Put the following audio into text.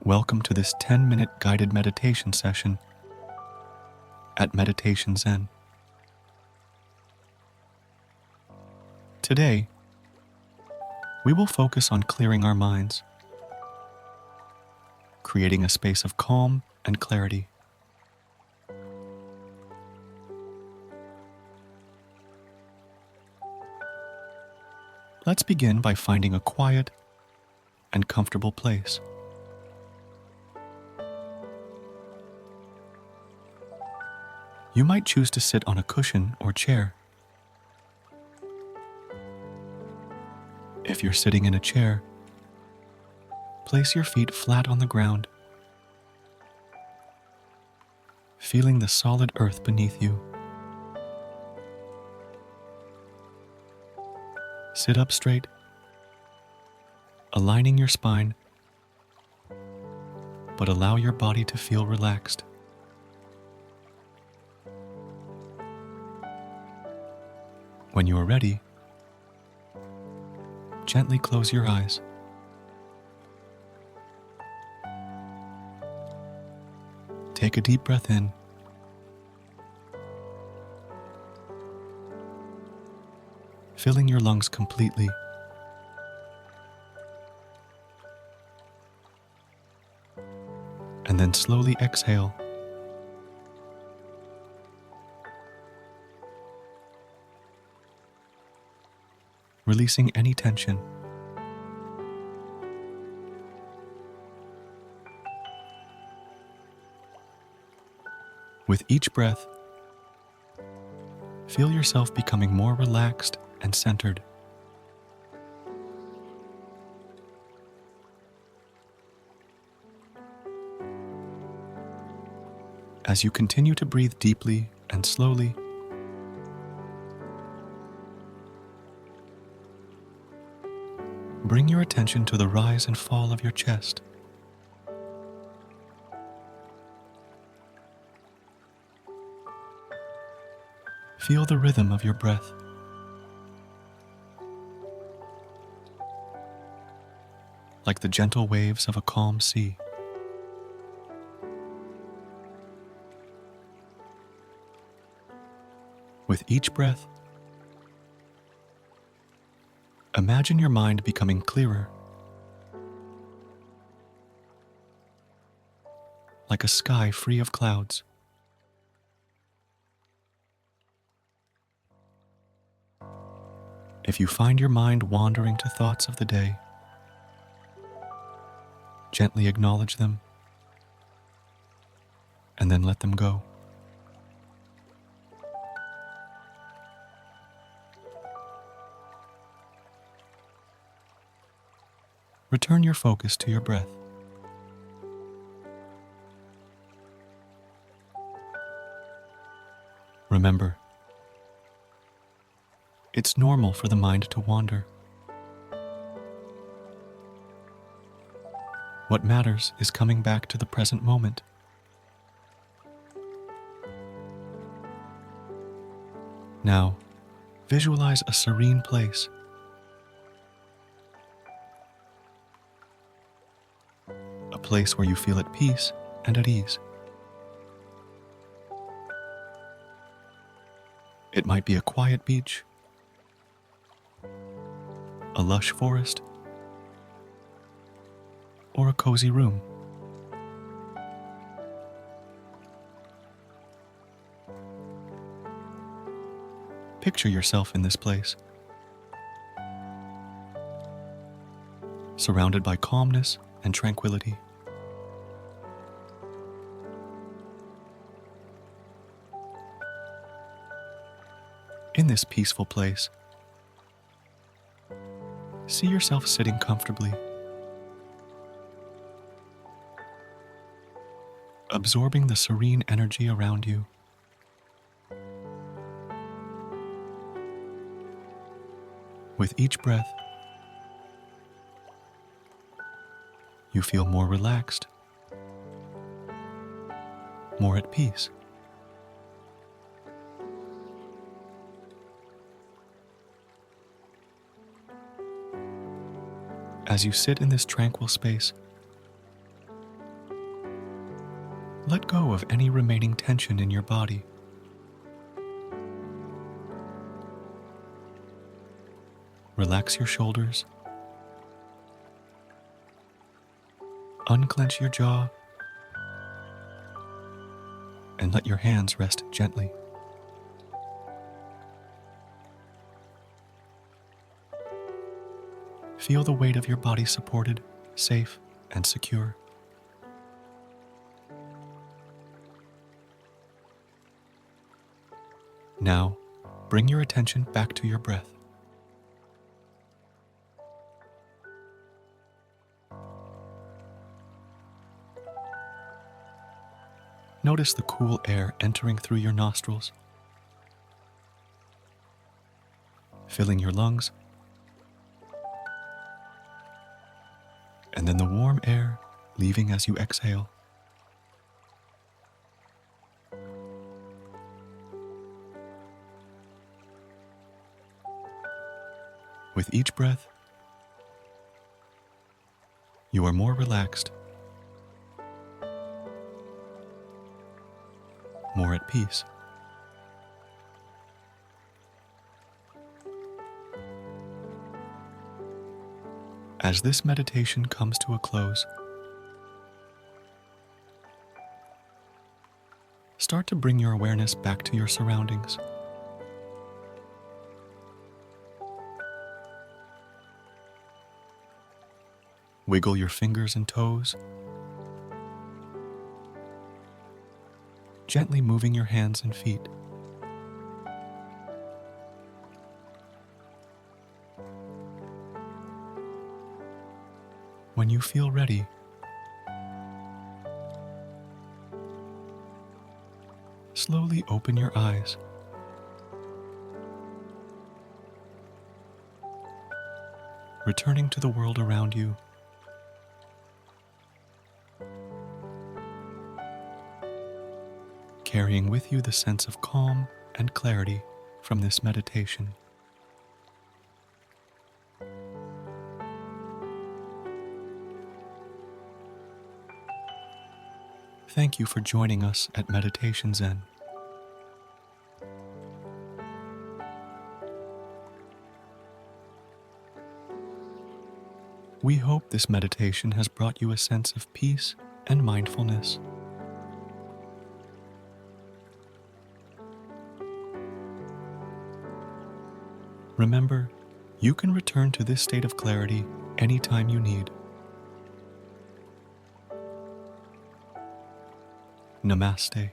Welcome to this 10-minute guided meditation session at Meditation Zen. Today, we will focus on clearing our minds, creating a space of calm and clarity. Let's begin by finding a quiet and comfortable place. You might choose to sit on a cushion or chair. If you're sitting in a chair, place your feet flat on the ground, feeling the solid earth beneath you. Sit up straight, aligning your spine, but allow your body to feel relaxed. When you are ready, gently close your eyes. Take a deep breath in. Filling your lungs completely. And then slowly exhale. Releasing any tension. With each breath, feel yourself becoming more relaxed and centered. As you continue to breathe deeply and slowly, bring your attention to the rise and fall of your chest. Feel the rhythm of your breath. Like the gentle waves of a calm sea. With each breath, imagine your mind becoming clearer, like a sky free of clouds. If you find your mind wandering to thoughts of the day, gently acknowledge them and then let them go. Return your focus to your breath. Remember, it's normal for the mind to wander. What matters is coming back to the present moment. Now, visualize a serene place. A place where you feel at peace and at ease. It might be a quiet beach, a lush forest, or a cozy room. Picture yourself in this place, surrounded by calmness and tranquility. In this peaceful place, see yourself sitting comfortably, absorbing the serene energy around you. With each breath, you feel more relaxed, more at peace. As you sit in this tranquil space, Let go of any remaining tension in your body. Relax your shoulders. Unclench your jaw. And let your hands rest gently. Feel the weight of your body supported, safe, and secure. Now, bring your attention back to your breath. Notice the cool air entering through your nostrils, filling your lungs, and then the warm air leaving as you exhale. With each breath, you are more relaxed, more at peace. As this meditation comes to a close, start to bring your awareness back to your surroundings. Wiggle your fingers and toes, gently moving your hands and feet. When you feel ready, slowly open your eyes. Returning to the world around you. Carrying with you the sense of calm and clarity from this meditation. Thank you for joining us at Meditation Zen. We hope this meditation has brought you a sense of peace and mindfulness. Remember, you can return to this state of clarity anytime you need. Namaste.